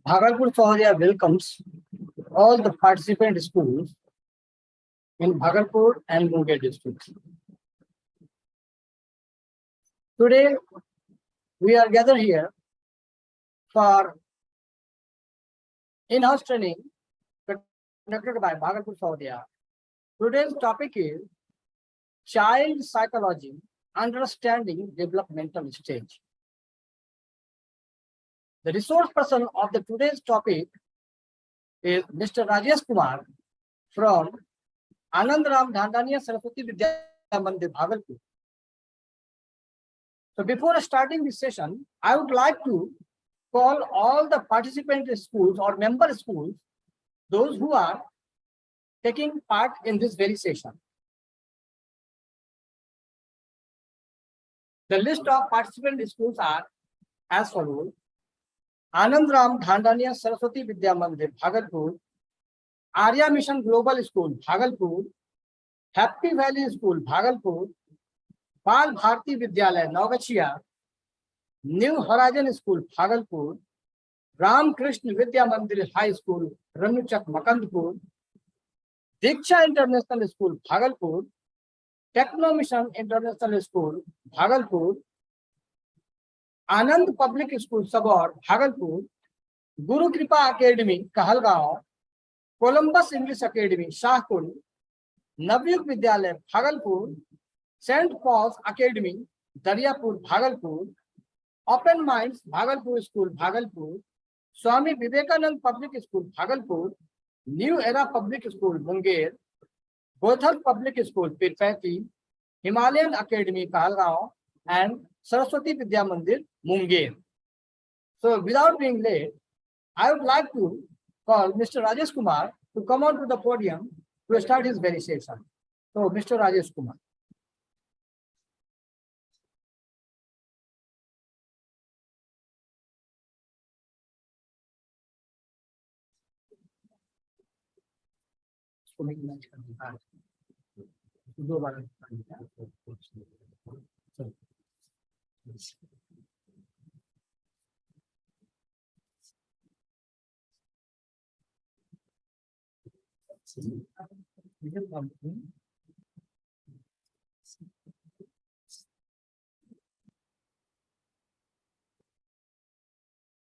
Bhagalpur Sahodaya welcomes all the participant schools in Bhagalpur and Munger districts. Today, we are gathered here for in-house training conducted by Bhagalpur Sahodaya. Today's topic is Child Psychology, Understanding Developmental Stage. The resource person of the today's topic is Mr. Rajesh Kumar from Anandram Dhandania Saraswati Vidya Mandir, Bhagalpur. So before starting this session, I would like to call all the participant schools or member schools, those who are taking part in this very session. The list of participant schools are as follows: Anandram Dhandania Saraswati Vidya Mandir, Bhagalpur; Arya Mission Global School, Bhagalpur; Happy Valley School, Bhagalpur; Bal Bharti Vidyalaya, Naugachia; New Horizon School, Bhagalpur; Ram Krishna Vidya Mandir High School, Ranuchak, Makandpur; Diksha International School, Bhagalpur; Techno Mission International School, Bhagalpur; Anand Public School, Sabor, Bhagalpur; Guru Kripa Academy, Kahalgaon; Columbus English Academy, Shahpur; Navyug Vidyalaya, Bhagalpur; St. Paul's Academy, Daryapur, Bhagalpur; Open Minds, Bhagalpur School, Bhagalpur; Swami Vivekanand Public School, Bhagalpur; New Era Public School, Munger; Bothar Public School, Pirpati; Himalayan Academy, Kahalgaon; and Saraswati Vidya Mandir, Munger. So without being late, I would like to call Mr. Rajesh Kumar to come on to the podium to start his very session. So Mr. Rajesh Kumar.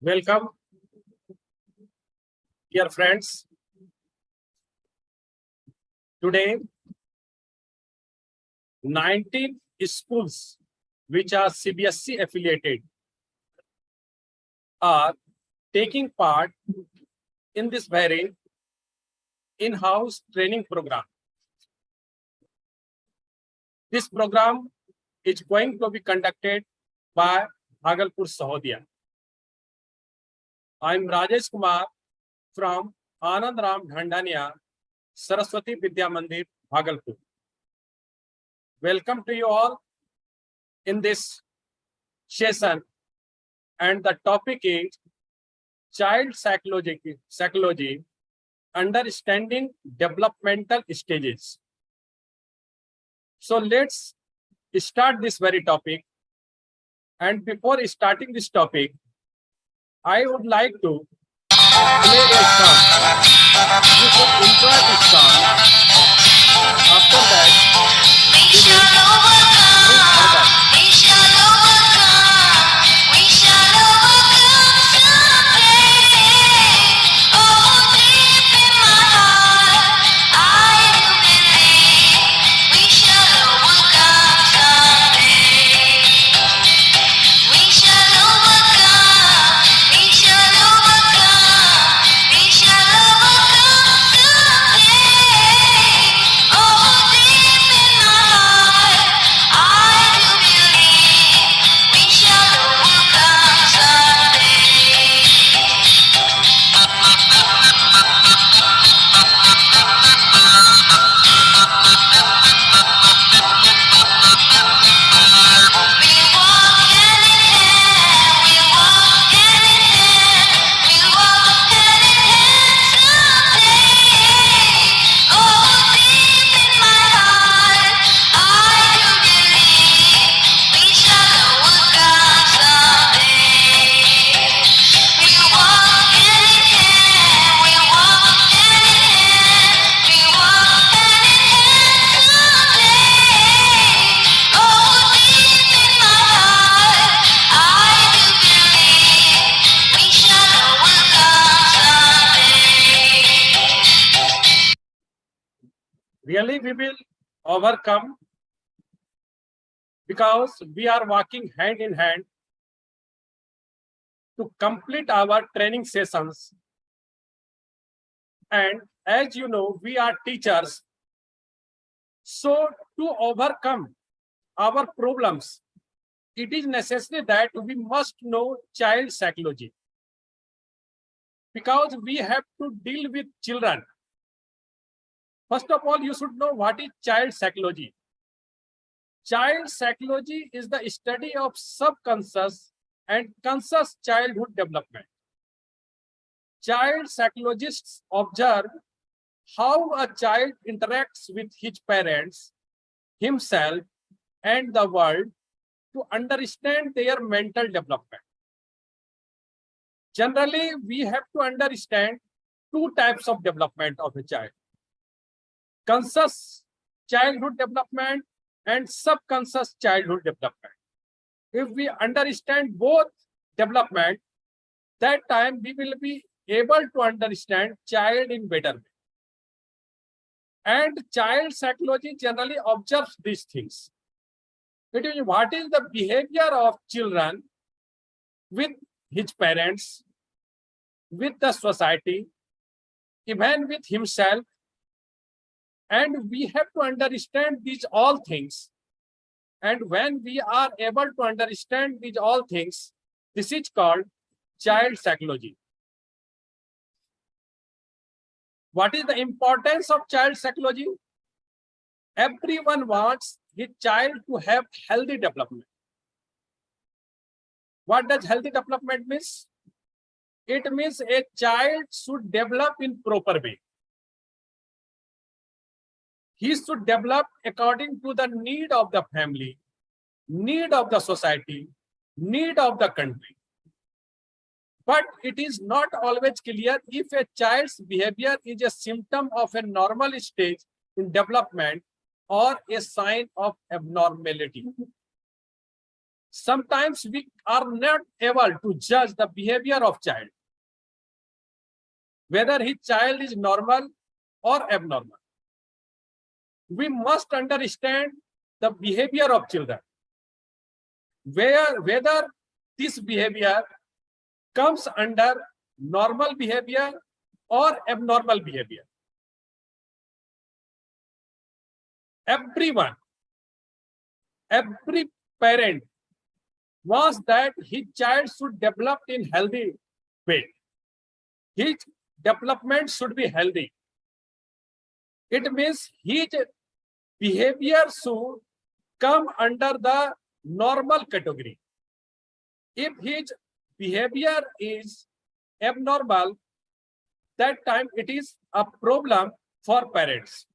Welcome, dear friends. Today, 19 schools which are CBSE affiliated are taking part in this very in-house training program. This program is going to be conducted by Bhagalpur Sahodaya. I am Rajesh Kumar from Anandram Dhandania Saraswati Vidya Mandir, Bhagalpur. Welcome to you all in this session, and the topic is Child Psychology, Understanding Developmental Stages. So let's start this very topic. And before starting this topic, I would like to play a song. You should enjoy this song. After that, we will move further. I do believe we shall overcome. Really, we will overcome because we are working hand in hand to complete our training sessions. And as you know, we are teachers. So to overcome our problems, it is necessary that we must know child psychology, because we have to deal with children. First of all, you should know what is child psychology. Child psychology is the study of subconscious and conscious childhood development. Child psychologists observe how a child interacts with his parents, himself, and the world to understand their mental development. Generally, we have to understand two types of development of a child: conscious childhood development and subconscious childhood development. If we understand both development, that time we will be able to understand child in better way. And child psychology generally observes these things. It is what is the behavior of children with his parents, with the society, even with himself. And we have to understand these all things. And when we are able to understand these all things, this is called child psychology. What is the importance of child psychology? Everyone wants his child to have healthy development. What does healthy development mean? It means a child should develop in proper way. He should develop according to the need of the family, need of the society, need of the country. But it is not always clear if a child's behavior is a symptom of a normal stage in development or a sign of abnormality. Sometimes we are not able to judge the behavior of child, whether his child is normal or abnormal. We must understand the behavior of children, whether this behavior comes under normal behavior or abnormal behavior. Every parent wants that his child should develop in healthy way. His development should be healthy. It means his behavior should come under the normal category. If his behavior is abnormal, that time it is a problem for parents.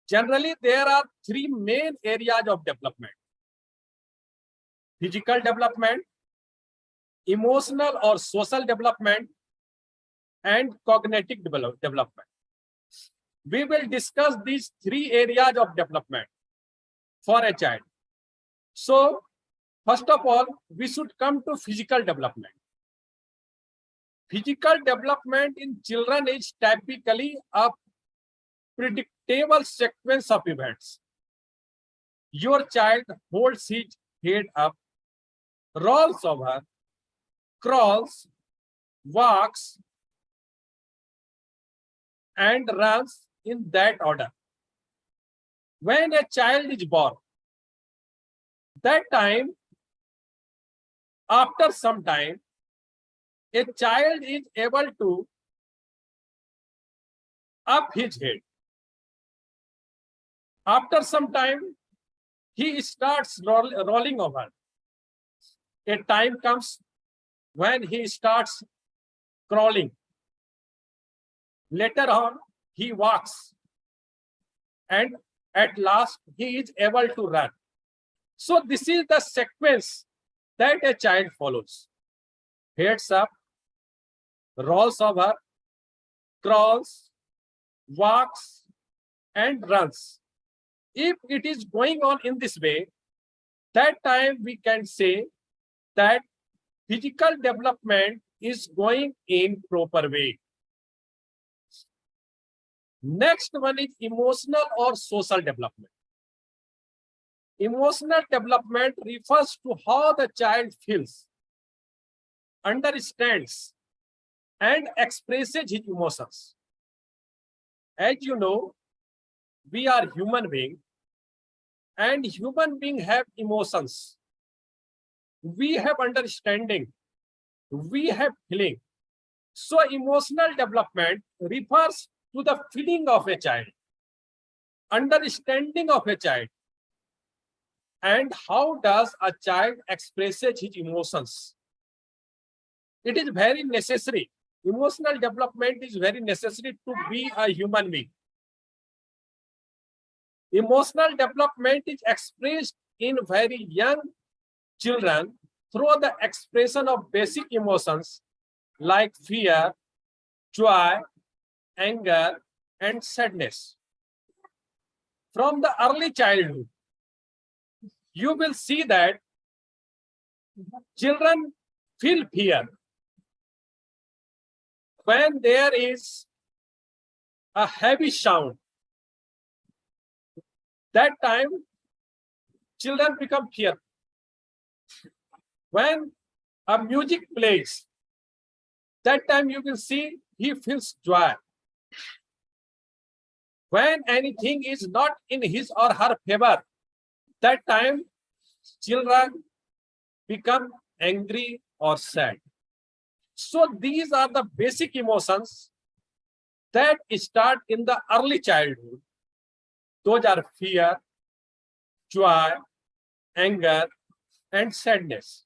Generally, there are three main areas of development: physical development, emotional or social development, and cognitive development. We will discuss these three areas of development for a child. So, first of all, we should come to physical development. Physical development in children is typically a predictable sequence of events. Your child holds his head up, rolls over, crawls, walks, and runs in that order. When a child is born, that time, after some time, a child is able to up his head. After some time, he starts rolling over. A time comes when he starts crawling. Later on, he walks. And at last, he is able to run. So this is the sequence that a child follows. Heads up, rolls over, crawls, walks, and runs. If it is going on in this way, that time we can say that physical development is going in proper way. Next one is emotional or social development. Emotional development refers to how the child feels, understands, and expresses his emotions. As you know, we are human beings, and human beings have emotions. We have understanding. We have feeling. So emotional development refers to the feeling of a child, understanding of a child, and how does a child expresses his emotions. It is very necessary. Emotional development is very necessary to be a human being. Emotional development is expressed in very young children through the expression of basic emotions like fear, joy, anger, and sadness. From the early childhood, you will see that children feel fear when there is a heavy sound. That time, children become fearful. When a music plays, that time you will see he feels joy. When anything is not in his or her favor, that time children become angry or sad. So these are the basic emotions that start in the early childhood. Those are fear, joy, anger, and sadness.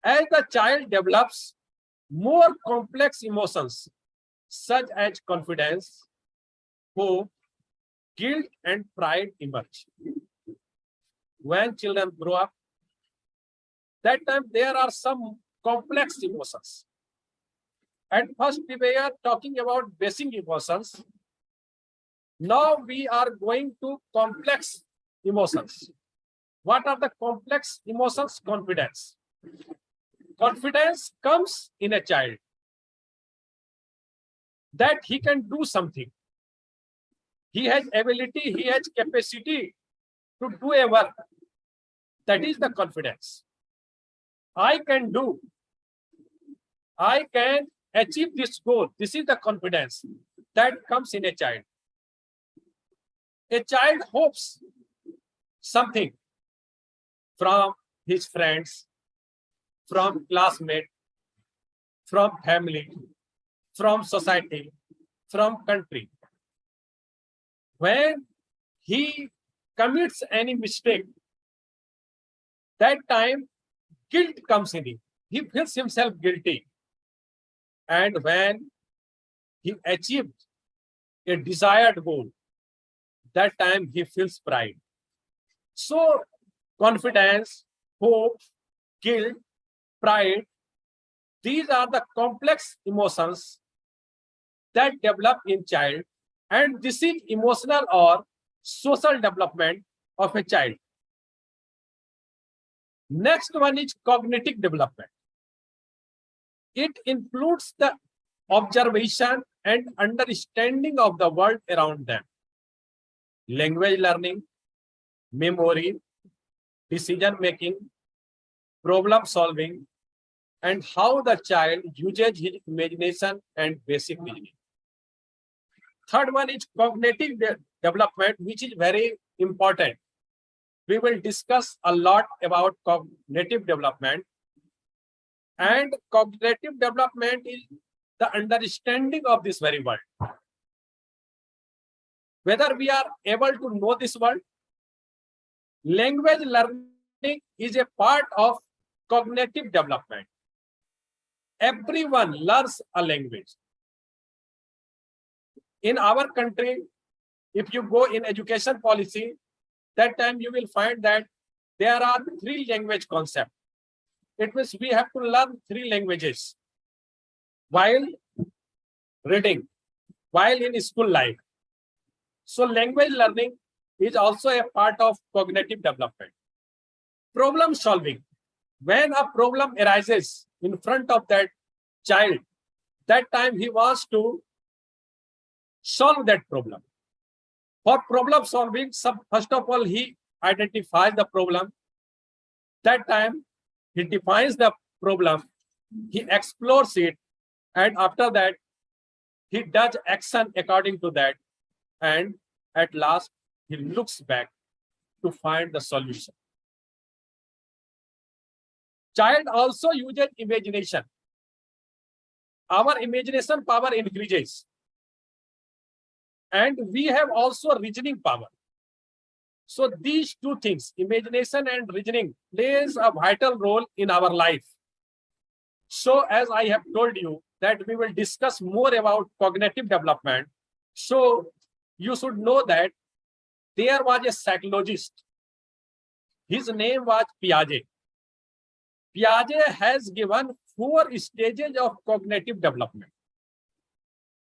As the child develops, more complex emotions such as confidence, hope, guilt, and pride emerge. When children grow up, that time there are some complex emotions. At first, we were talking about basic emotions. Now we are going to complex emotions. What are the complex emotions? Confidence. Confidence comes in a child that he can do something. He has ability, he has capacity to do a work. That is the confidence. I can do. I can achieve this goal. This is the confidence that comes in a child. A child hopes something from his friends, from classmates, from family, from society, from country. When he commits any mistake, that time guilt comes in him. He feels himself guilty. And when he achieved a desired goal, that time he feels pride. So confidence, hope, guilt, pride, these are the complex emotions that develop in child, and this is emotional or social development of a child. Next one is cognitive development. It includes the observation and understanding of the world around them. Language learning, memory, decision making, problem solving, and how the child uses his imagination and basic reasoning. Third one is cognitive development, which is very important. We will discuss a lot about cognitive development. And cognitive development is the understanding of this very world. Whether we are able to know this world, language learning is a part of cognitive development. Everyone learns a language. In our country, if you go in education policy, that time you will find that there are 3 language concepts. It means we have to learn 3 languages while reading, while in school life. So language learning is also a part of cognitive development. Problem solving. When a problem arises in front of that child, that time he wants to solve that problem. For problem solving, first of all, he identifies the problem. That time, he defines the problem, he explores it, and after that, he does action according to that. And at last, he looks back to find the solution. Child also uses imagination. Our imagination power increases. And we have also reasoning power. So these two things, imagination and reasoning, plays a vital role in our life. So as I have told you that we will discuss more about cognitive development. So you should know that there was a psychologist. His name was Piaget. Piaget has given 4 stages of cognitive development.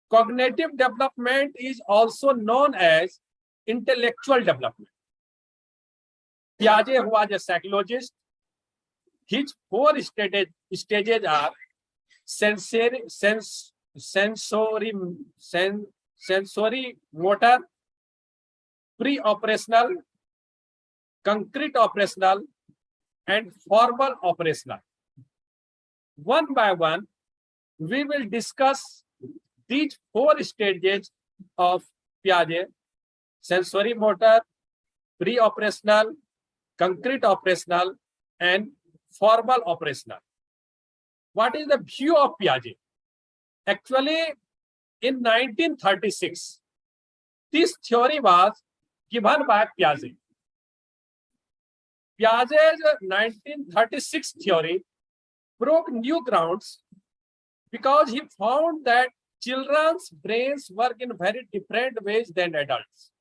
Cognitive development is also known as intellectual development. Piaget, who was a psychologist, his 4 stages are sensory motor, pre-operational, concrete operational, and formal operational. One by one, we will discuss these 4 stages of Piaget: sensory motor, pre-operational, concrete operational, and formal operational. What is the view of Piaget? Actually, in 1936, this theory was given by Piaget. Piaget's 1936 theory broke new grounds because he found that children's brains work in very different ways than adults.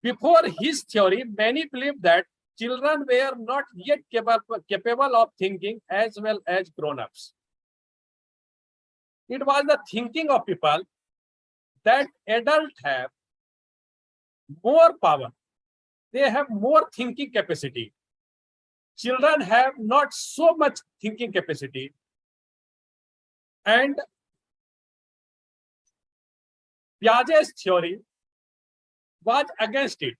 Before his theory, many believed that children were not yet capable of thinking as well as grown-ups. It was the thinking of people that adults have more power. They have more thinking capacity. Children have not so much thinking capacity. And Piaget's theory was against it.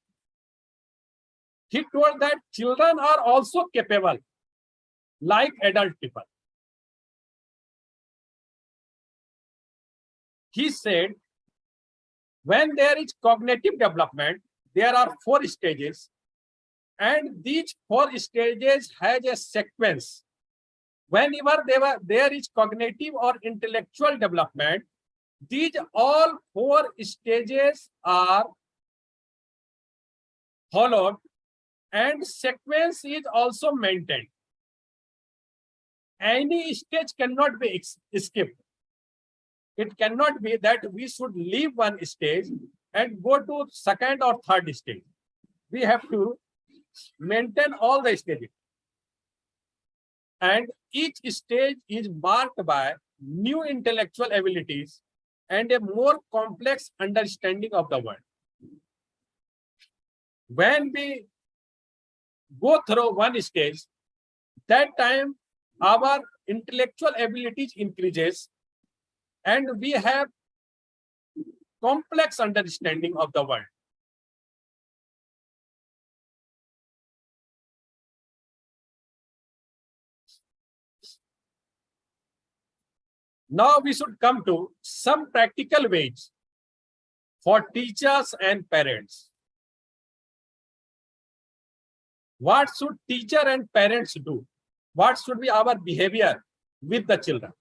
He told that children are also capable, like adult people. He said, when there is cognitive development, there are 4 stages, and these 4 stages has a sequence. Whenever there is cognitive or intellectual development, these all 4 stages are followed, and sequence is also maintained. Any stage cannot be skipped. It cannot be that we should leave one stage and go to second or third stage. We have to maintain all the stages. And each stage is marked by new intellectual abilities and a more complex understanding of the world. When we go through one stage, that time our intellectual abilities increases and we have complex understanding of the world. Now we should come to some practical ways for teachers and parents. What should teacher and parents do? What should be our behavior with the children?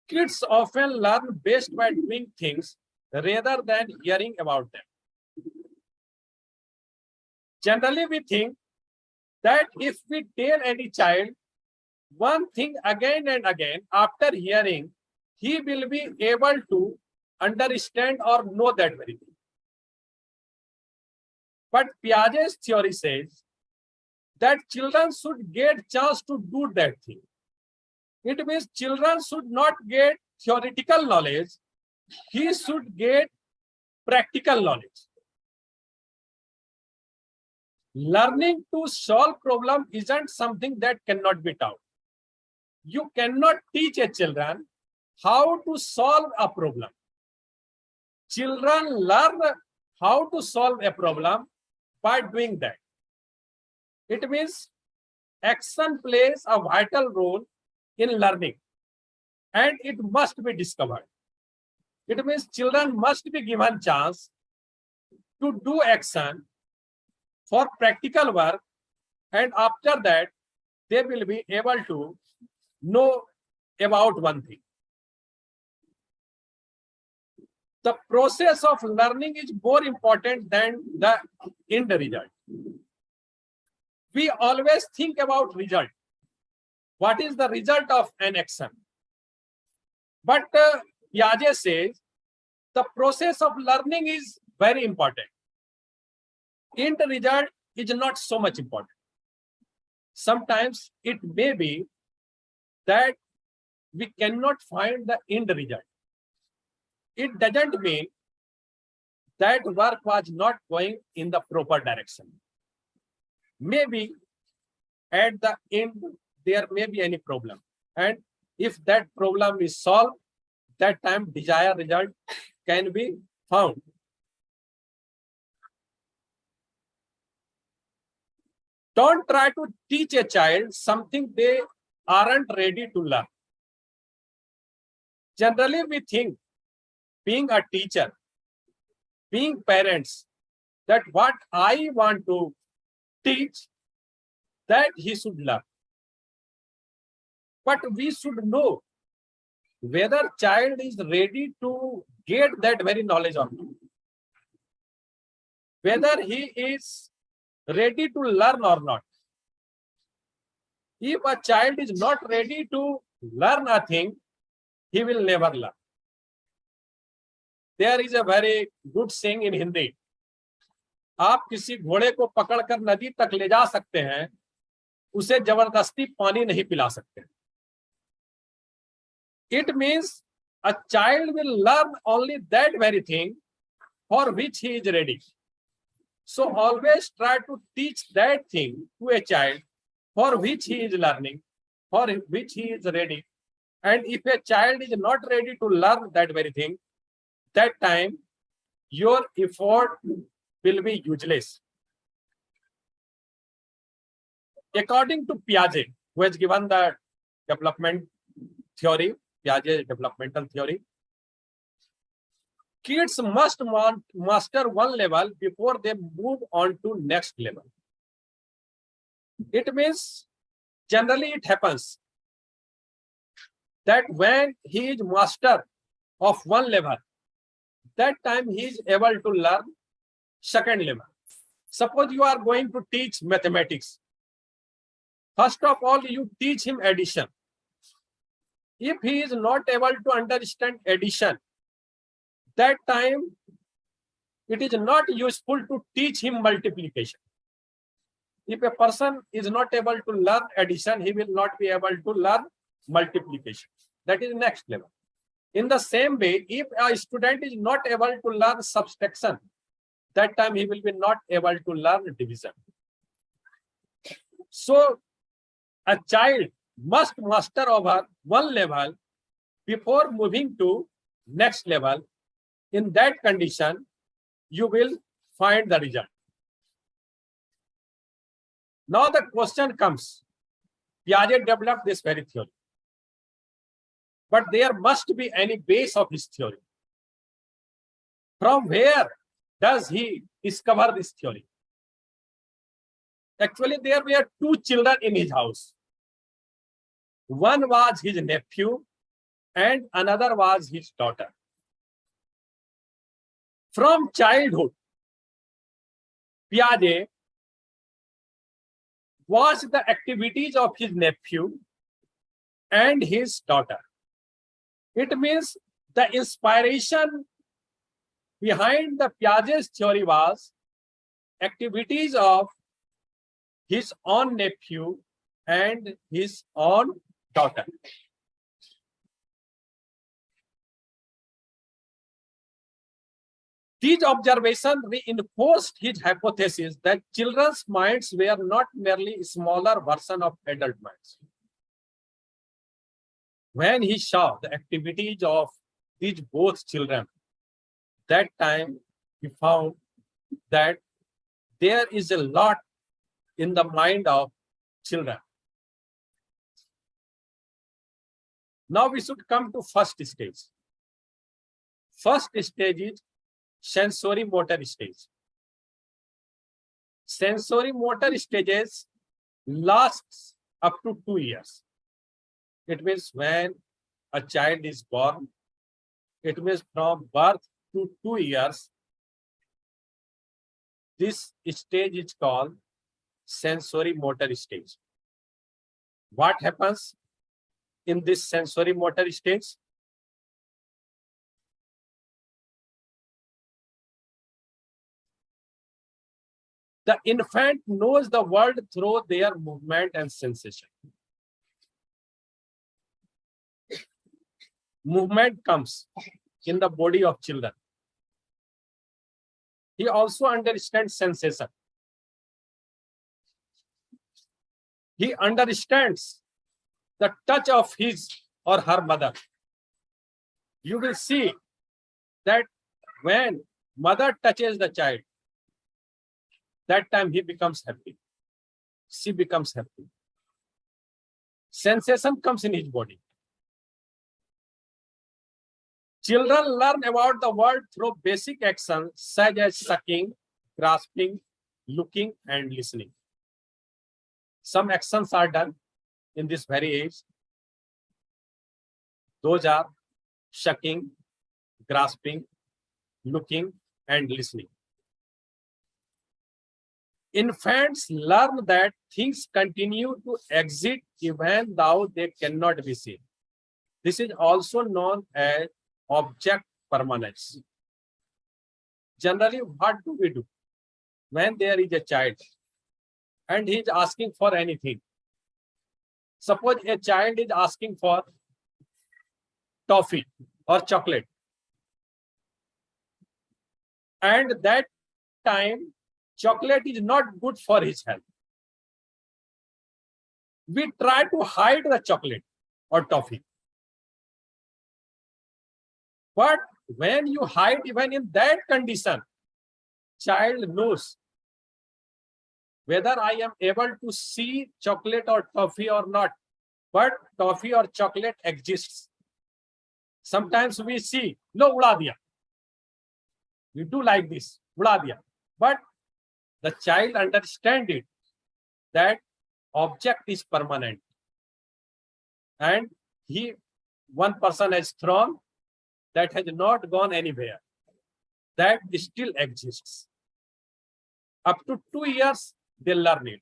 Kids often learn best by doing things rather than hearing about them. Generally, we think that if we tell any child one thing again and again, after hearing, he will be able to understand or know that very thing. But Piaget's theory says that children should get chance to do that thing. It means children should not get theoretical knowledge. He should get practical knowledge. Learning to solve problem isn't something that cannot be taught. You cannot teach a children how to solve a problem. Children learn how to solve a problem by doing that. It means action plays a vital role in learning and it must be discovered. It means children must be given chance to do action for practical work, and after that they will be able to know about one thing. The process of learning is more important than the end result. We always think about result. What is the result of an action? But Piaget says the process of learning is very important. End result is not so much important. Sometimes it may be that we cannot find the end result. It doesn't mean that work was not going in the proper direction. Maybe at the end there may be any problem, and if that problem is solved, that time desired result can be found. Don't try to teach a child something they aren't ready to learn. Generally, we think, being a teacher, being parents, that what I want to teach, that he should learn. But we should know whether child is ready to get that very knowledge or not. Whether he is ready to learn or not. If a child is not ready to learn a thing, he will never learn. There is a very good saying in Hindi. आप किसी घोड़े को पकड़कर नदी तक ले जा सकते हैं, उसे जबरदस्ती पानी नहीं पिला सकते. It means a child will learn only that very thing for which he is ready. So always try to teach that thing to a child for which he is learning, for which he is ready. And if a child is not ready to learn that very thing, that time your effort will be useless. According to Piaget, who has given the development theory, Piaget developmental theory, kids must master one level before they move on to next level. It means generally it happens that when he is master of one level, that time he is able to learn second level. Suppose you are going to teach mathematics. First of all, you teach him addition. If he is not able to understand addition, that time it is not useful to teach him multiplication. If a person is not able to learn addition, he will not be able to learn multiplication. That is next level. In the same way, if a student is not able to learn subtraction, that time he will be not able to learn division. So a child must master over one level before moving to next level. In that condition, you will find the result. Now the question comes, Piaget developed this very theory. But there must be any base of his theory. From where does he discover this theory? Actually, there were two children in his house. One was his nephew and another was his daughter. From childhood, Piaget watched the activities of his nephew and his daughter. It means the inspiration behind the Piaget's theory was activities of his own nephew and his own daughter. These observations reinforced his hypothesis that children's minds were not merely smaller version of adult minds. When he saw the activities of these both children, that time he found that there is a lot in the mind of children. Now we should come to first stage. First stage is sensory motor stage. Sensory motor stages lasts up to 2 years. It means when a child is born, it means from birth to 2 years, this stage is called sensory motor stage. What happens in this sensory motor stage? The infant knows the world through their movement and sensation. Movement comes in the body of children. He also understands sensation. He understands the touch of his or her mother. You will see that when mother touches the child, that time he becomes happy. She becomes happy. Sensation comes in his body. Children learn about the world through basic actions such as sucking, grasping, looking, and listening. Some actions are done in this very age. Those are sucking, grasping, looking, and listening. Infants learn that things continue to exist even though they cannot be seen. This is also known as object permanence. Generally, what do we do when there is a child and he is asking for anything? Suppose a child is asking for toffee or chocolate, and that time chocolate is not good for his health. We try to hide the chocolate or toffee. But when you hide, even in that condition, child knows whether I am able to see chocolate or toffee or not, but toffee or chocolate exists. Sometimes we see, no, uda diya. We do like this, uda diya. But the child understands it, that object is permanent. And one person has thrown, that has not gone anywhere. That still exists. Up to 2 years, they learn it.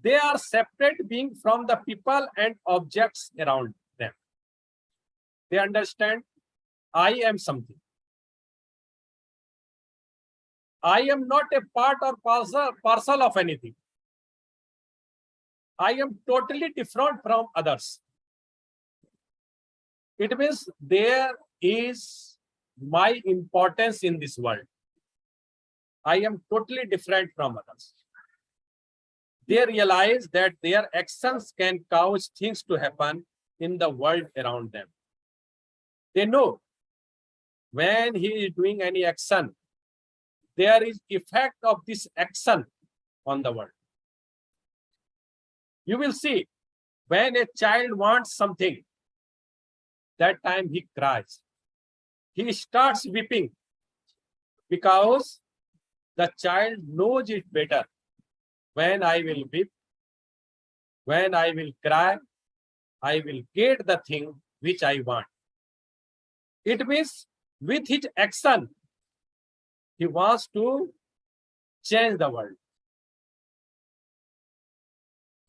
They are separate being from the people and objects around them. They understand, I am something. I am not a part or parcel of anything. I am totally different from others. It means there is my importance in this world. I am totally different from others. They realize that their actions can cause things to happen in the world around them. They know when he is doing any action, there is effect of this action on the world. You will see when a child wants something, that time he cries. He starts weeping because the child knows it better. When I will weep, when I will cry, I will get the thing which I want. It means with his action, he wants to change the world.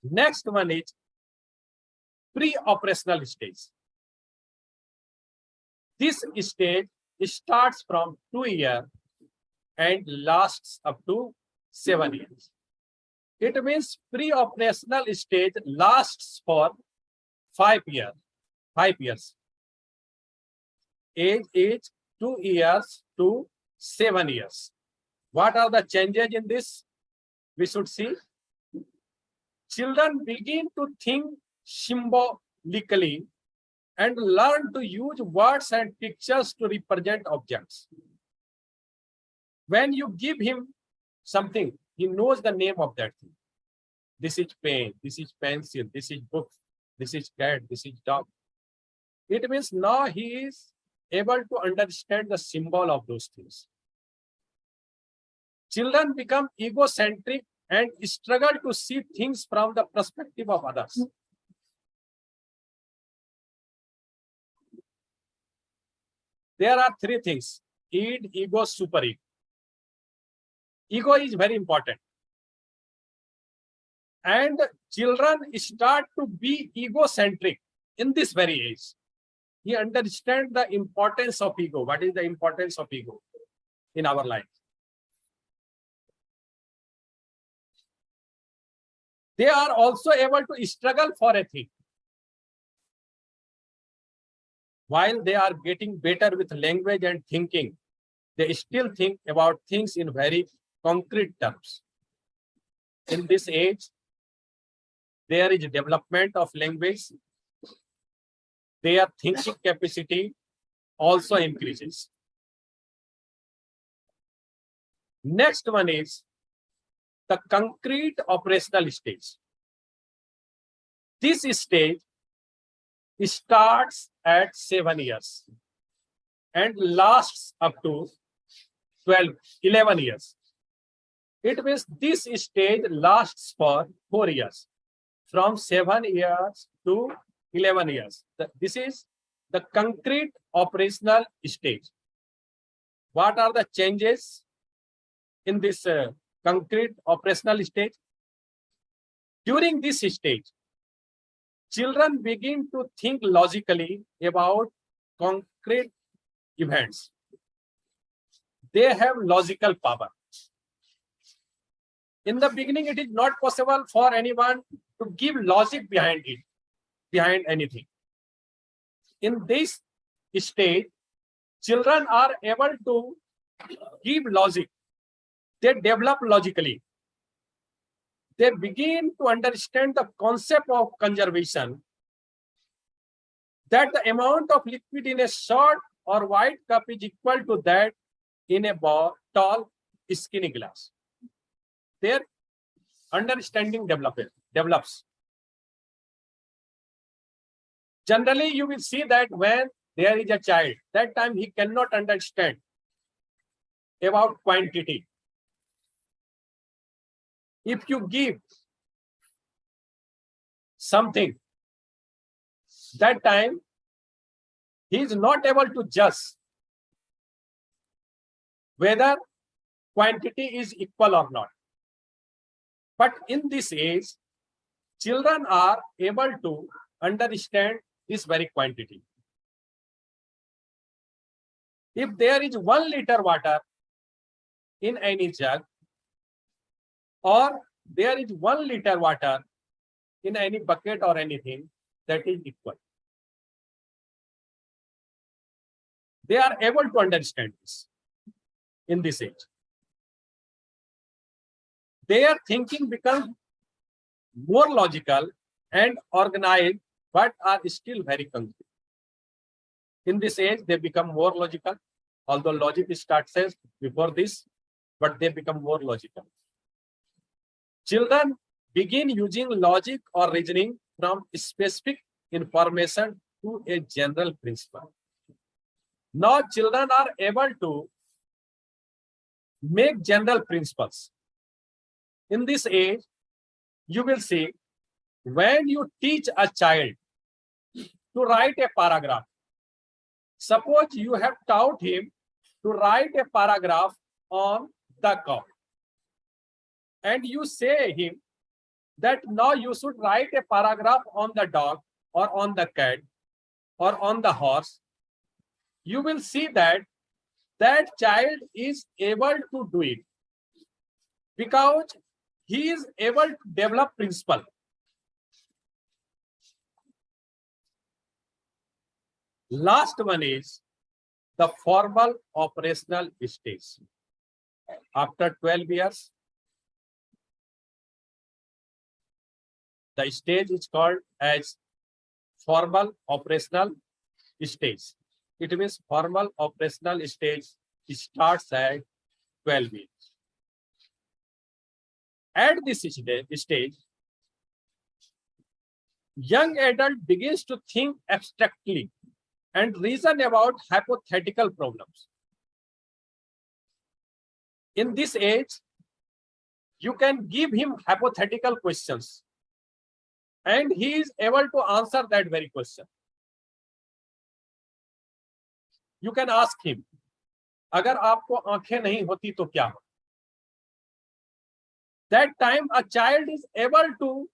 Next one is pre-operational stage. This stage starts from 2 years and lasts up to 7 years. It means pre-operational stage lasts for 5 years. 5 years. Age is 2 years to 7 years. What are the changes in this? We should see. Children begin to think symbolically and learn to use words and pictures to represent objects. When you give him something, he knows the name of that thing. This is pen, this is pencil, this is book, this is cat, this is dog. It means now he is able to understand the symbol of those things. Children become egocentric and struggle to see things from the perspective of others. There are three things: id, ego, superego. Ego is very important. And children start to be egocentric in this very age. He understands the importance of ego. What is the importance of ego in our life? They are also able to struggle for a thing. While they are getting better with language and thinking, they still think about things in very concrete terms. In this age, there is development of language. Their thinking capacity also increases. Next one is the concrete operational stage. This stage starts at 7 years and lasts up to 11 years. It means this stage lasts for 4 years, from 7 years to 11 years. This is the concrete operational stage. What are the changes in this concrete operational stage? During this stage, children begin to think logically about concrete events. They have logical power. In the beginning, it is not possible for anyone to give logic behind it, behind anything. In this stage, children are able to give logic. They develop logically. They begin to understand the concept of conservation, that the amount of liquid in a short or wide cup is equal to that in a tall, skinny glass. Their understanding develops. Generally, you will see that when there is a child, that time he cannot understand about quantity. If you give something, that time he is not able to judge whether quantity is equal or not. But in this age, children are able to understand this very quantity. If there is 1 liter water in any jug, or there is 1 liter water in any bucket or anything, that is equal. They are able to understand this in this age. Their thinking becomes more logical and organized, but are still very concrete. In this age, they become more logical, although logic starts before this, but they become more logical. Children begin using logic or reasoning from specific information to a general principle. Now, children are able to make general principles. In this age, you will see when you teach a child to write a paragraph. Suppose you have taught him to write a paragraph on the cow, and you say him that now you should write a paragraph on the dog or on the cat or on the horse. You will see that that child is able to do it because he is able to develop principle. Last one is the formal operational stage. After 12 years, The stage is called as formal operational stage. It means formal operational stage starts at 12 years. At this stage, young adult begins to think abstractly and reason about hypothetical problems. In this age, you can give him hypothetical questions and he is able to answer that very question. You can ask him, अगर आपको आंखें नहीं होती तो क्या? That time a child is able to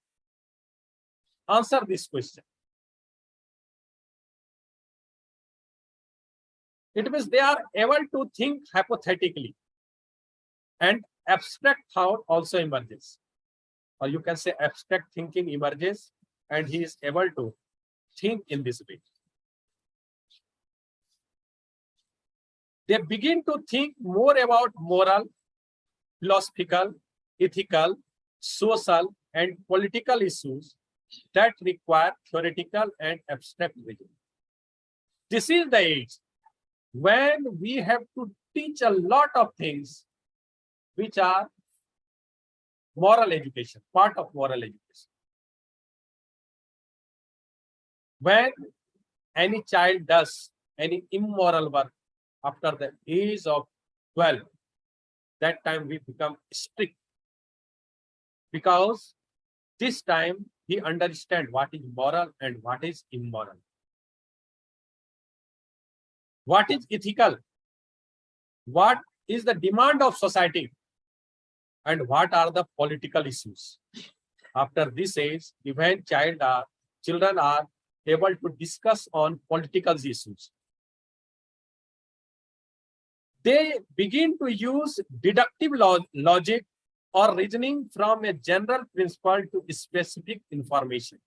answer this question. It means they are able to think hypothetically, and abstract thought also emerges. Or you can say abstract thinking emerges and he is able to think in this way. They begin to think more about moral, philosophical, ethical, social, and political issues that require theoretical and abstract reasoning. This is the age when we have to teach a lot of things which are moral education, part of moral education. When any child does any immoral work after the age of 12, that time we become strict, because this time he understands what is moral and what is immoral, what is ethical, what is the demand of society, and what are the political issues. After this age, even children are able to discuss on political issues. They begin to use deductive logic or reasoning from a general principle to specific information.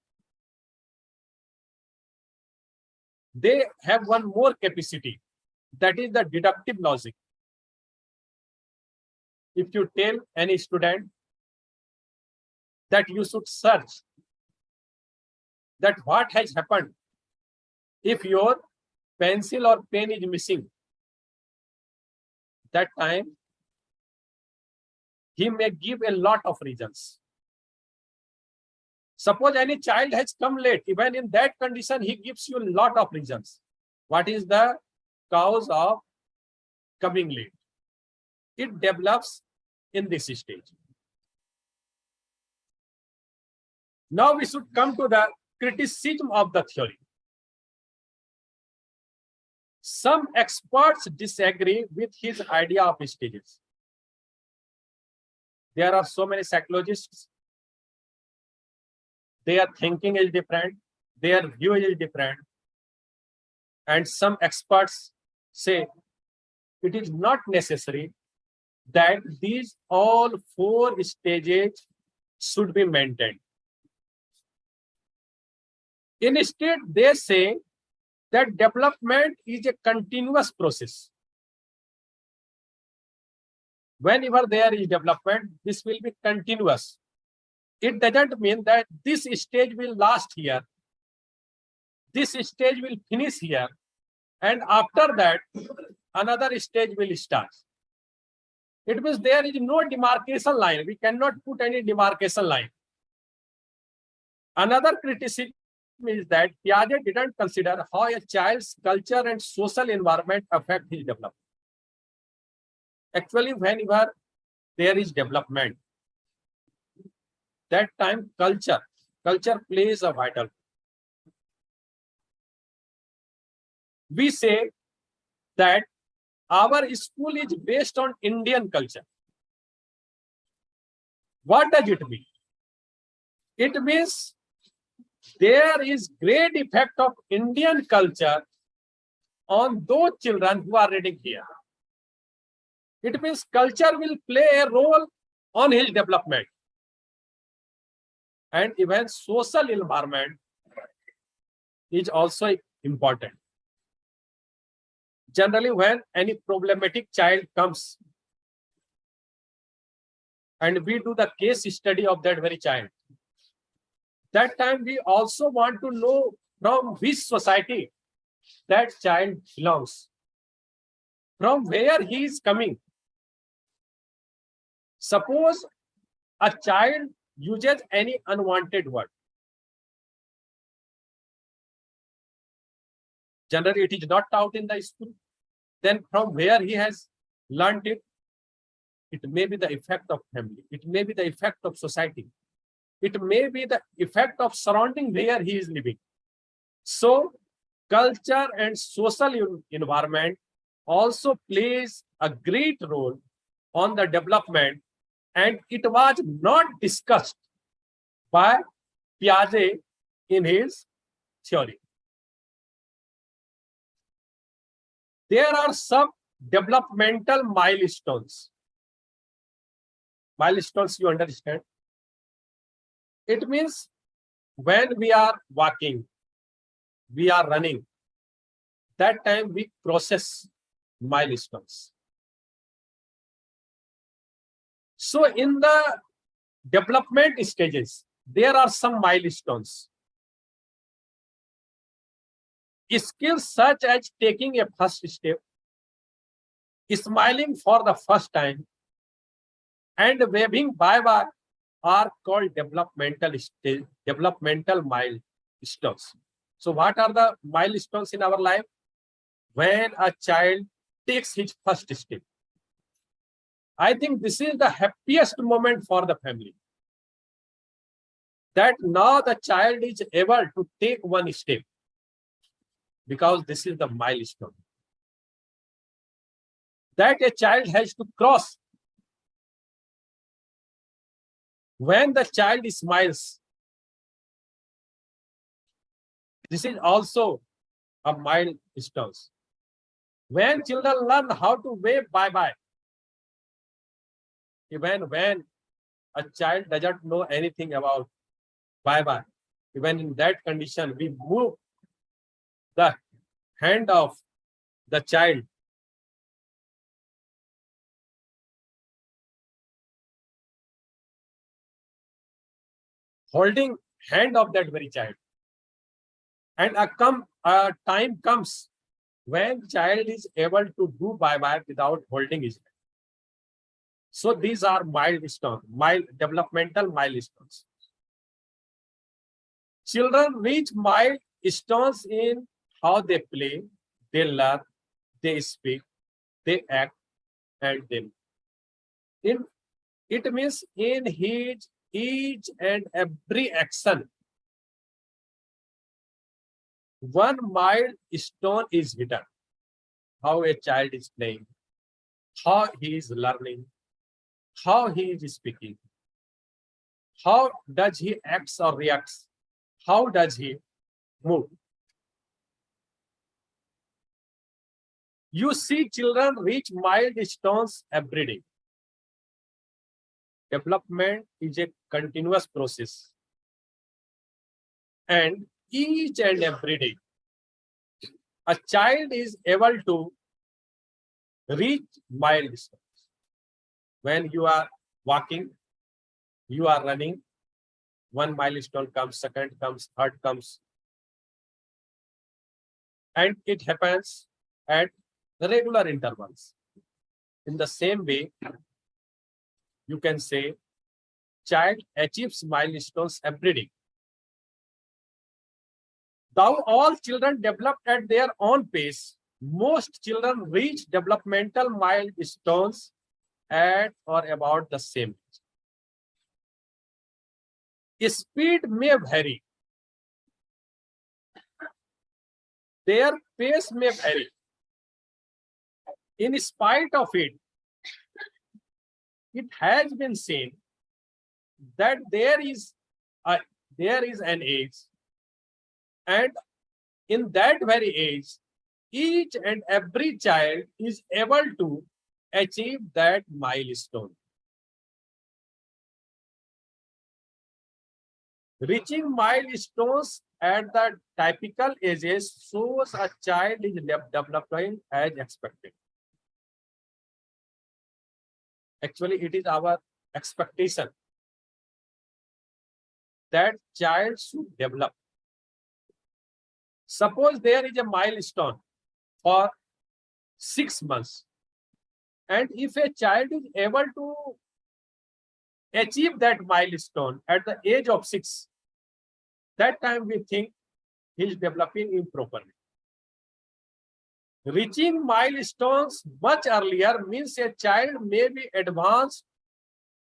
They have one more capacity, that is the deductive logic. If you tell any student that you should search that what has happened if your pencil or pen is missing, that time he may give a lot of reasons. Suppose any child has come late, even in that condition, he gives you a lot of reasons. What is the cause of coming late? It develops in this stage. Now we should come to the criticism of the theory. Some experts disagree with his idea of stages. There are so many psychologists. Their thinking is different, their view is different. And some experts say it is not necessary that these all 4 stages should be maintained. Instead, they say that development is a continuous process. Whenever there is development, this will be continuous. It doesn't mean that this stage will last here, this stage will finish here, and after that, another stage will start. It means there is no demarcation line. We cannot put any demarcation line. Another criticism is that Piaget didn't consider how a child's culture and social environment affect his development. Actually, whenever there is development, that time culture plays a vital role. We say that our school is based on Indian culture. What does it mean? It means there is great effect of Indian culture on those children who are reading here. It means culture will play a role on his development. And even social environment is also important. Generally, when any problematic child comes and we do the case study of that very child, That time we also want to know from which society that child belongs, from where he is coming. Suppose a child uses any unwanted word. Generally, it is not taught in the school. Then from where he has learned it, it may be the effect of family. It may be the effect of society. It may be the effect of surrounding where he is living. So, culture and social environment also plays a great role on the development, and it was not discussed by Piaget in his theory. There are some developmental milestones. Milestones, you understand? It means when we are walking, we are running, that time we process milestones. So in the development stages, there are some milestones. Skills such as taking a first step, smiling for the first time, and waving bye-bye are called developmental milestones. So what are the milestones in our life? When a child takes his first step. I think this is the happiest moment for the family. That now the child is able to take one step, because this is the milestone. That a child has to cross. When the child smiles, this is also a milestone. When children learn how to wave bye-bye, even when a child doesn't know anything about bye-bye, even in that condition, we move the hand of the child holding hand of that very child. And a time comes when child is able to do bye-bye without holding his hand. So these are milestones, developmental milestones. Children reach milestones in how they play, they learn, they speak, they act, and they move. It means in each and every action, one milestone is hidden. How a child is playing, how he is learning, how he is speaking, how does he acts or reacts, how does he move. You see children reach milestones every day. Development is a continuous process. And each and every day, a child is able to reach milestones. When you are walking, you are running, one milestone comes, second comes, third comes. And it happens at regular intervals. In the same way, you can say child achieves milestones every day. Though all children develop at their own pace, most children reach developmental milestones at or about the same age. Speed may vary. Their pace may vary. In spite of it, it has been seen that there is an age, and in that very age, each and every child is able to achieve that milestone. Reaching milestones at the typical ages shows a child is developing as expected. Actually, it is our expectation that child should develop. Suppose there is a milestone for 6 months, and if a child is able to achieve that milestone at the age of 6, that time we think he is developing improperly. Reaching milestones much earlier means a child may be advanced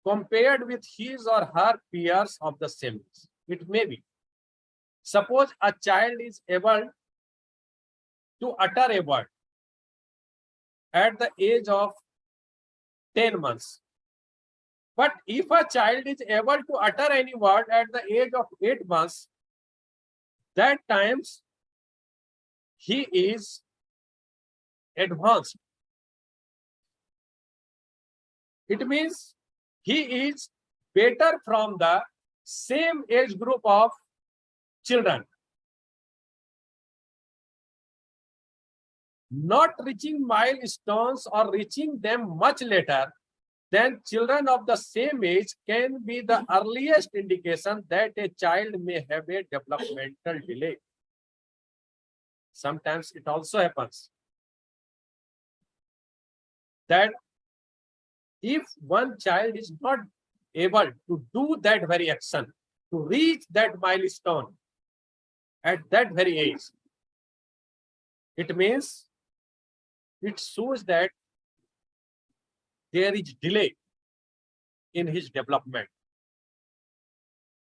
compared with his or her peers of the same age. It may be. Suppose a child is able to utter a word at the age of 10 months. But if a child is able to utter any word at the age of 8 months, that times he is advanced. It means he is better from the same age group of children. Not reaching milestones or reaching them much later than children of the same age can be the earliest indication that a child may have a developmental delay. Sometimes it also happens that if one child is not able to do that very action, to reach that milestone at that very age, it means it shows that there is delay in his development.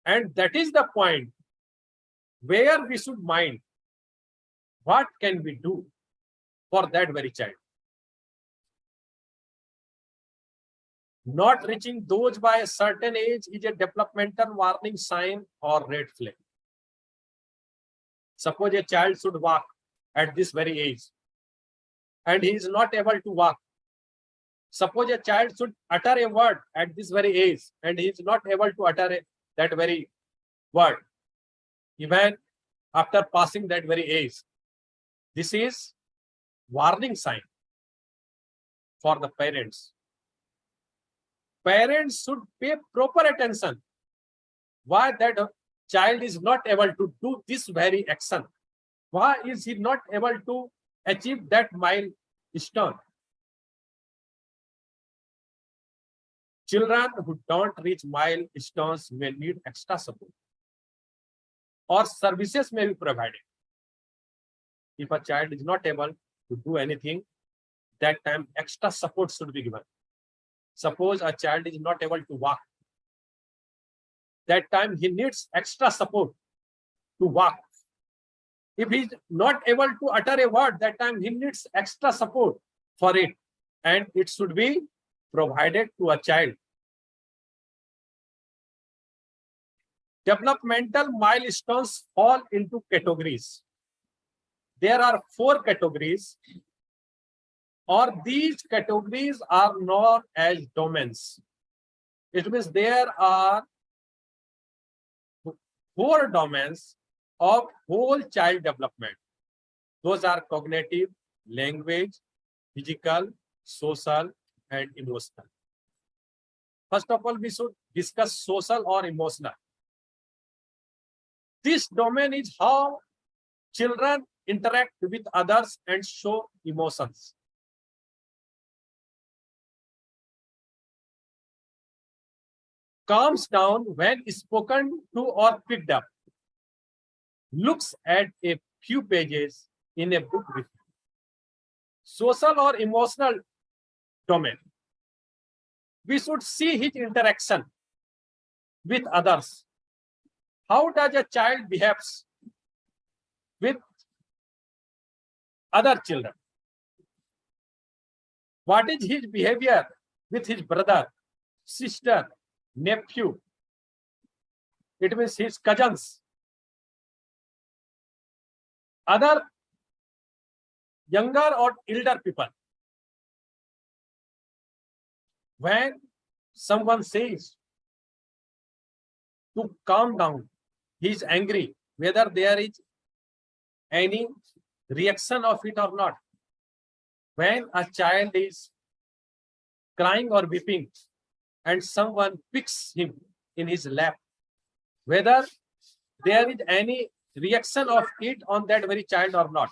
And that is the point where we should mind what can we do for that very child. Not reaching those by a certain age is a developmental warning sign or red flag. Suppose a child should walk at this very age and he is not able to walk. Suppose a child should utter a word at this very age and he is not able to utter that very word, even after passing that very age. This is warning sign for the parents. Parents should pay proper attention why that child is not able to do this very action. Why is he not able to achieve that milestone? Children who don't reach milestones may need extra support or services may be provided. If a child is not able to do anything, that time extra support should be given. Suppose a child is not able to walk, that time he needs extra support to walk. If he is not able to utter a word, that time he needs extra support for it, and it should be provided to a child. Developmental milestones fall into categories. There are 4 categories, or these categories are known as domains. It means there are 4 domains of whole child development. Those are cognitive, language, physical, social, and emotional. First of all, we should discuss social or emotional. This domain is how children interact with others and show emotions. Calms down when spoken to or picked up. Looks at a few pages in a book with you. Social or emotional domain. We should see his interaction with others. How does a child behaves with other children? What is his behavior with his brother, sister, nephew? It means his cousins, other younger or elder people. When someone says to calm down, he is angry, whether there is any reaction of it or not. When a child is crying or weeping and someone picks him in his lap, whether there is any reaction of it on that very child or not.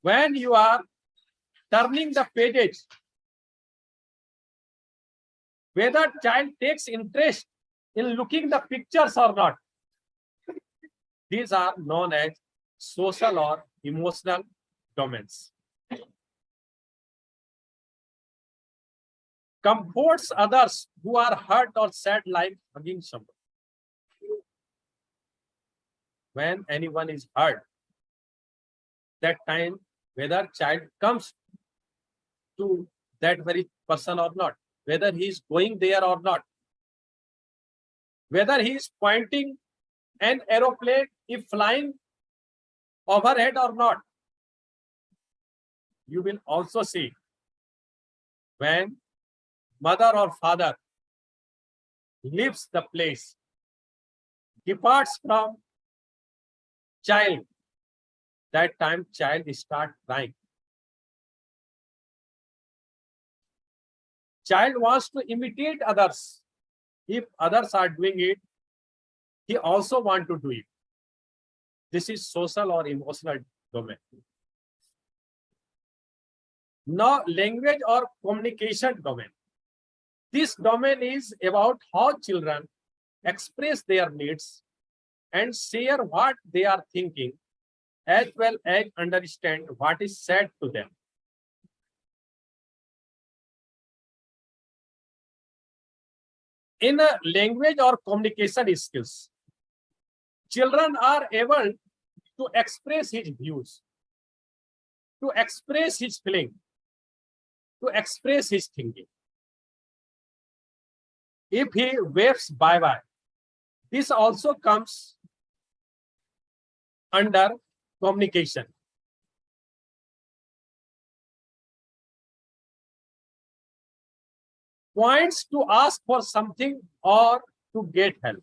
When you are turning the pages, whether child takes interest in looking the pictures or not. These are known as social or emotional domains. Comforts others who are hurt or sad, like hugging someone. When anyone is hurt, that time whether child comes to that very person or not, whether he is going there or not, whether he is pointing an aeroplane if flying overhead or not. You will also see when mother or father leaves the place, departs from child, that time child start crying. Child wants to imitate others. If others are doing it, he also want to do it. This is social or emotional domain. Now, language or communication domain. This domain is about how children express their needs and share what they are thinking, as well as understand what is said to them. In a language or communication skills, children are able to express his views, to express his feeling, to express his thinking. If he waves bye-bye, this also comes under communication. Points to ask for something or to get help.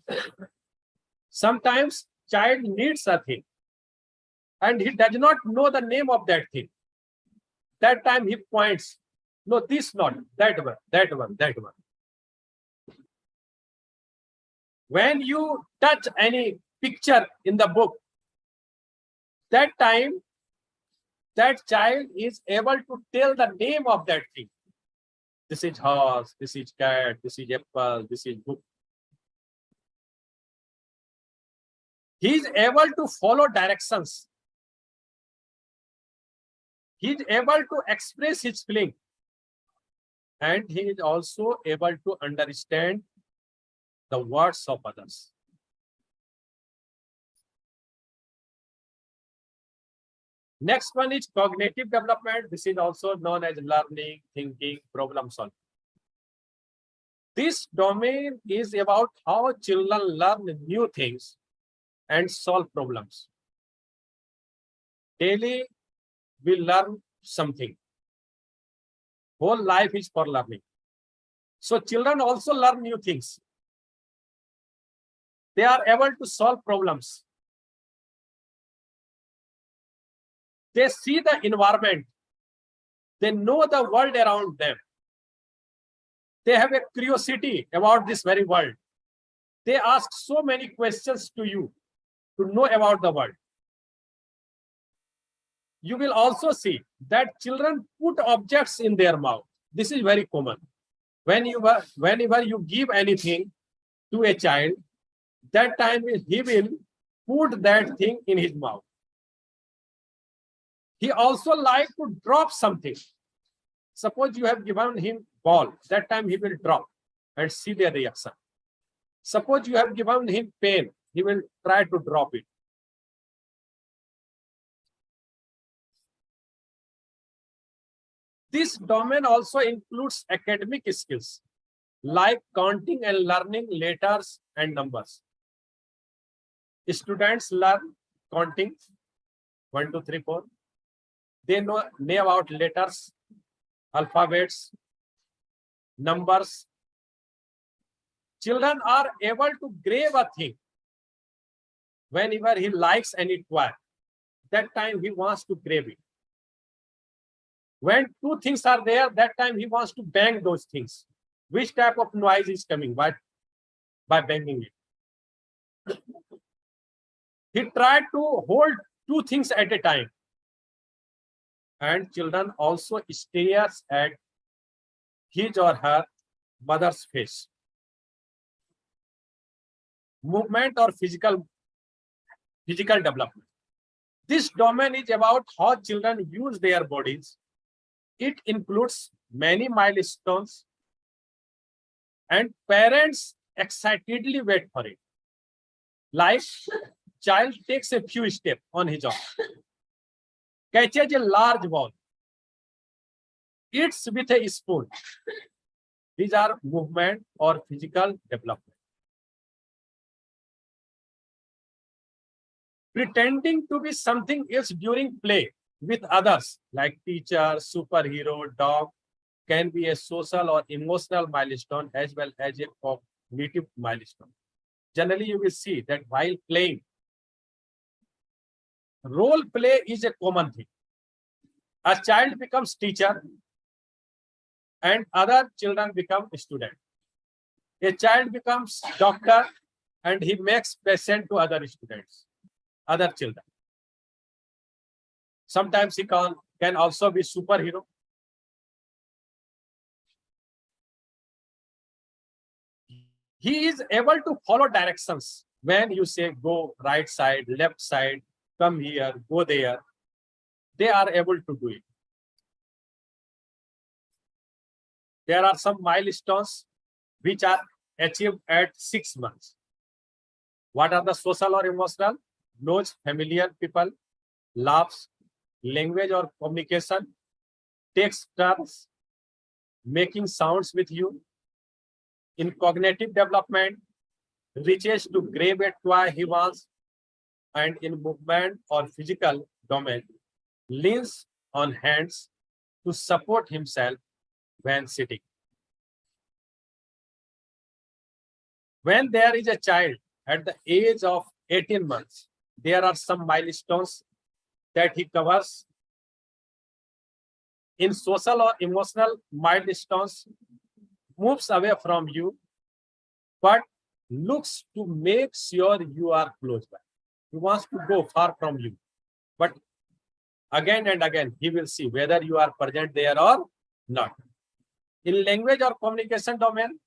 Sometimes child needs a thing and he does not know the name of that thing. That time he points, no, this not, that one, that one, that one. When you touch any picture in the book, that time that child is able to tell the name of that thing. This is horse, this is cat, this is apple, this is book. He is able to follow directions. He is able to express his feeling. And he is also able to understand the words of others. Next one is cognitive development. This is also known as learning, thinking, problem solving. This domain is about how children learn new things and solve problems. Daily, we learn something. Whole life is for learning. So children also learn new things. They are able to solve problems. They see the environment. They know the world around them. They have a curiosity about this very world. They ask so many questions to you to know about the world. You will also see that children put objects in their mouth. This is very common. Whenever you give anything to a child, that time he will put that thing in his mouth. He also like to drop something. Suppose you have given him ball, that time he will drop and see their reaction. Suppose you have given him pen, he will try to drop it. This domain also includes academic skills like counting and learning letters and numbers. Students learn counting 1, 2, 3, 4. They know about letters, alphabets, numbers. Children are able to grab a thing. Whenever he likes any toy, that time he wants to grab it. When two things are there, that time he wants to bang those things. Which type of noise is coming? By banging it. He tried to hold two things at a time. And children also stares at his or her mother's face. Movement or physical development. This domain is about how children use their bodies. It includes many milestones and parents excitedly wait for it. Like child takes a few steps on his own, catches a large ball, eats with a spoon. These are movement or physical development. Pretending to be something else during play with others, like teacher, superhero, dog, can be a social or emotional milestone as well as a cognitive milestone. Generally, you will see that while playing, role play is a common thing. A child becomes teacher and other children become student. A child becomes doctor and he makes patient to other students, other children. Sometimes he can also be superhero. He is able to follow directions. When you say go right side, left side, come here, go there, they are able to do it. There are some milestones which are achieved at 6 months. What are the social or emotional? Knows familiar people, laughs, language or communication, takes turns, making sounds with you. In cognitive development, reaches to grab a toy he wants, and in movement or physical domain, leans on hands to support himself when sitting. When there is a child at the age of 18 months, there are some milestones that he covers. In social or emotional milestones, moves away from you, but looks to make sure you are close by. He wants to go far from you, but again and again, he will see whether you are present there or not. In language or communication domain,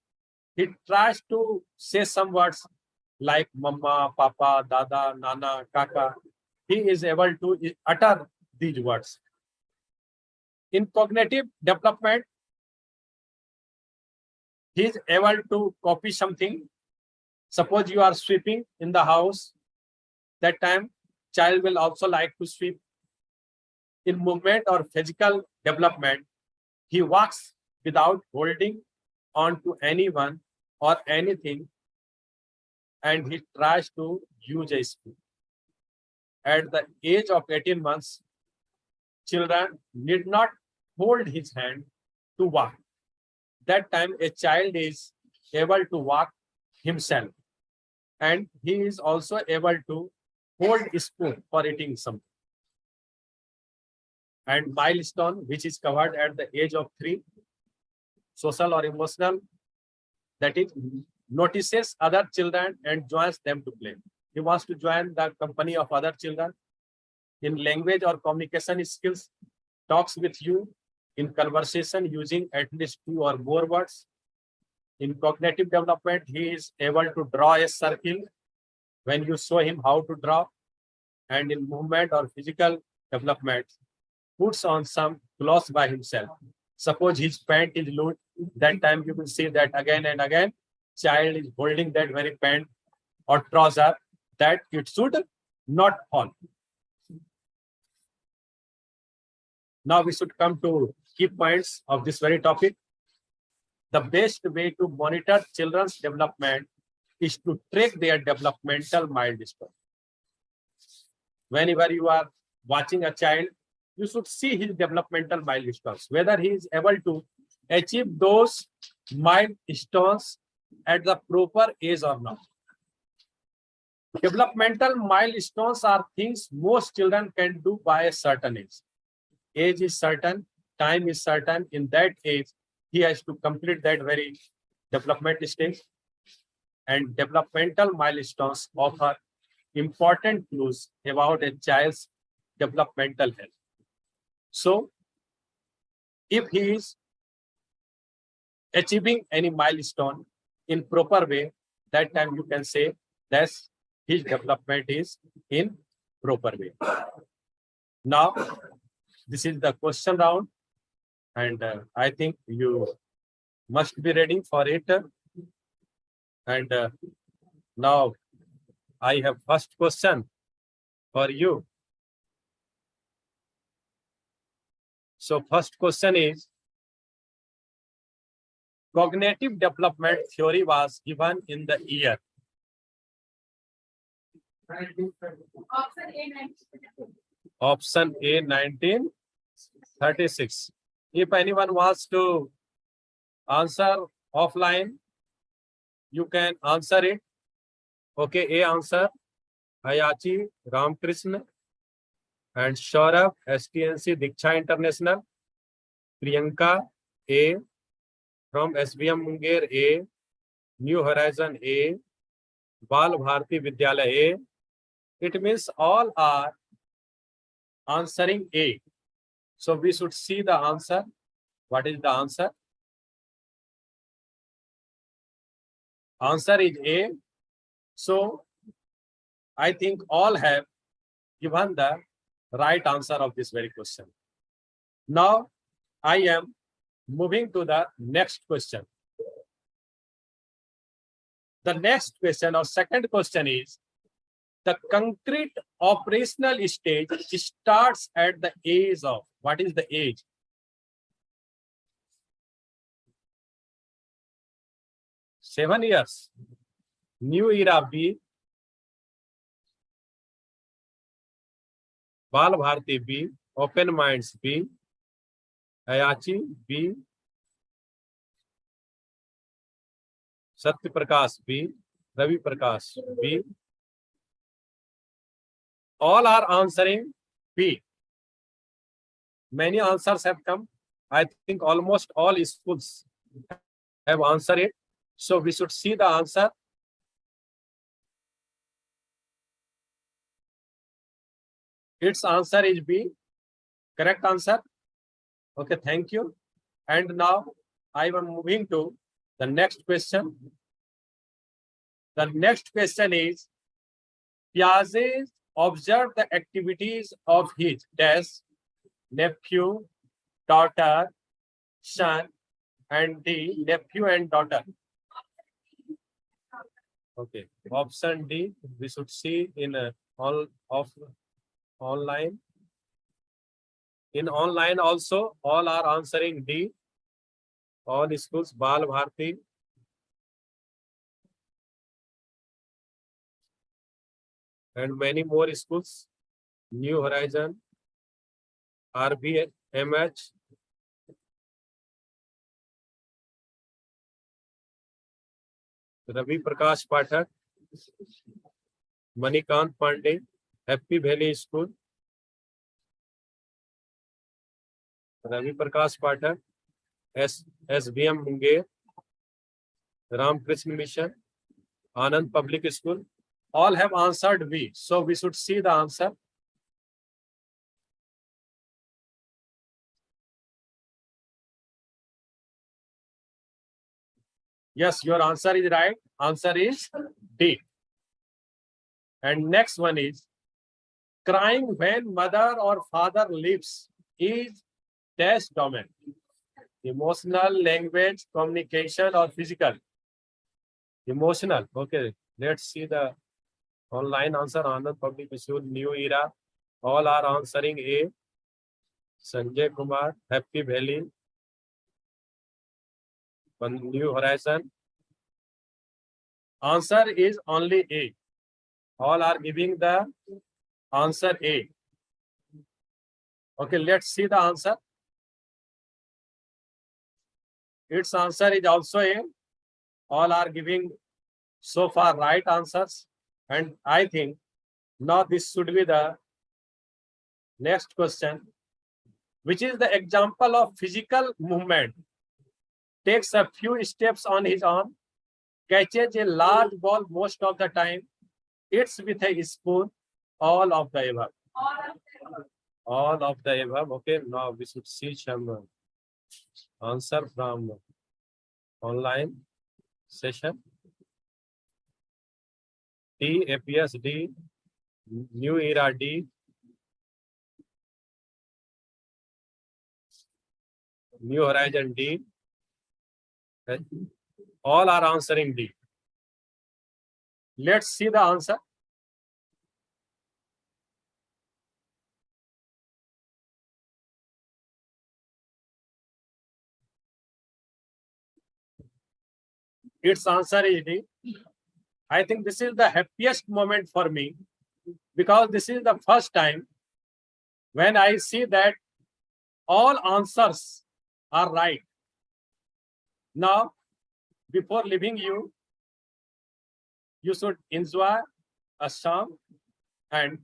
he tries to say some words like mama, papa, dada, nana, kaka. He is able to utter these words. In cognitive development, he is able to copy something. Suppose you are sweeping in the house, that time child will also like to sweep. In movement or physical development, he walks without holding on to anyone or anything, and he tries to use a spoon. At the age of 18 months, children need not hold his hand to walk. That time a child is able to walk himself, and he is also able to hold a spoon for eating something. And milestone, which is covered at the age of 3, social or emotional, that is, notices other children and joins them to play. He wants to join the company of other children. In language or communication skills, talks with you in conversation using at least 2 or more words. In cognitive development, he is able to draw a circle when you show him how to draw. And in movement or physical development, puts on some clothes by himself. Suppose his pant is loose, that time you will see that again and again, child is holding that very pant or trouser that it should not fall. Now we should come to key points of this very topic. The best way to monitor children's development is to track their developmental milestone. Whenever you are watching a child, you should see his developmental milestones, whether he is able to achieve those milestones at the proper age or not. Developmental milestones are things most children can do by a certain age. Age is certain, time is certain. In that age, he has to complete that very development stage. And developmental milestones offer important clues about a child's developmental health. So, if he is achieving any milestone in proper way, that time you can say that his development is in proper way. Now, this is the question round, and I think you must be ready for it. And now I have first question for you. So first question is, cognitive development theory was given in the year. Option A, 1936. If anyone wants to answer offline, you can answer it. Okay, A answer, Hayachi Ramkrishna and Saurabh, STNC Diksha International. Priyanka, A. From SBM Munger, A. New Horizon, A. Bal Bharti Vidyalaya, A. It means all are answering A. So we should see the answer. What is the answer? Answer is A. So I think all have given the right answer of this very question. Now I am moving to the next question. The next question or second question is, the concrete operational stage starts at the age of, what is the age? Seven years. New Era B, Bal Bharti B, Open Minds B, Hayachi B, Satya Prakash B, Ravi Prakash B. All are answering B. Many answers have come. I think almost all schools have answered it. So we should see the answer. Its answer is B. Correct answer. Okay, thank you. And now I am moving to the next question. The next question is, Piaget observed the activities of his nephew, daughter, son, and the nephew and daughter. Okay, option D, we should see in all of online. In online also, all are answering D. All schools, Bal Bharti. And many more schools, New Horizon, RBMH, Ravi Prakash Pathak, Manikant Pandey, Happy Valley School, Ravi Prakash Pathak, SBM Munger, Ramkrishna Mission, Anand Public School. All have answered B. So we should see the answer. Yes, your answer is right. Answer is D. And next one is, crying when mother or father leaves is dash domain. Emotional, language, communication, or physical? Emotional. Okay, let's see the online answer. Anand Public School, New Era. All are answering A. Sanjay Kumar, Happy Valley, New Horizon. Answer is only A. All are giving the answer A. Okay, let's see the answer. Its answer is also A. All are giving so far right answers. And I think now this should be the next question. Which is the example of physical movement? Takes a few steps on his own, catches a large ball most of the time, It's with a spoon. All of the above. All of the above. Okay, now we should see some answer from online session. D, APS D, New Era D, New Horizon D. Okay. All are answering D. Let's see the answer. Its answer is D. I think this is the happiest moment for me because this is the first time when I see that all answers are right. Now, before leaving you, you should enjoy a song and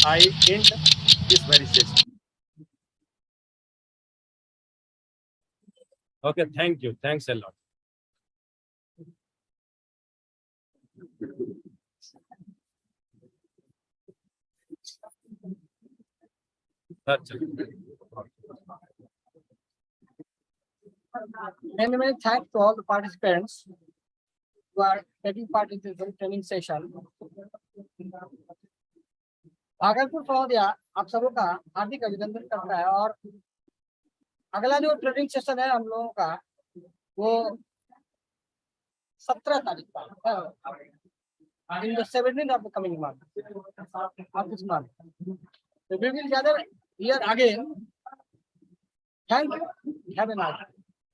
I end this very session. Okay, thank you. Thanks a lot. That's it. Many thanks to all the participants who are taking part in this training session. Bhagalpur सहोदया आप सबों का हार्दिक अभिनंदन करता है और अगला जो training session है हम लोगों का वो 17 तारीख का in the 17th of the coming month of this month. So we will gather here again. Thank you. Have a nice day.